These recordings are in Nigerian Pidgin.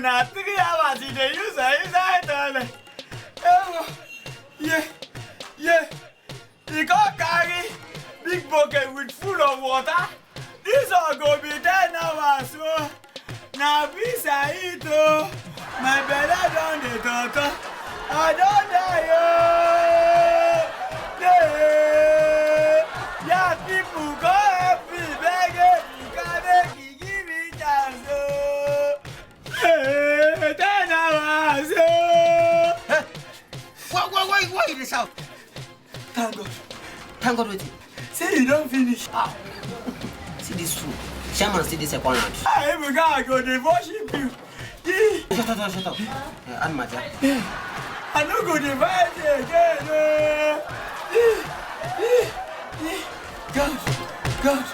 na 3 hours in the use inside yeah. You can't carry big bucket with full of water. This one go be 10 hours. So now peace I eat. My belly down the daughter. I don't die. Yeah, people go help me begging. You can't make it, give me chance. 10 hours. Why you shout? Thank God. Thank God with it. Say you don't finish. See this food. Shaman see this second round. I even gotta go to worship you. Shut up. Anmaja. I no go to fight again. God,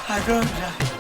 I don't die.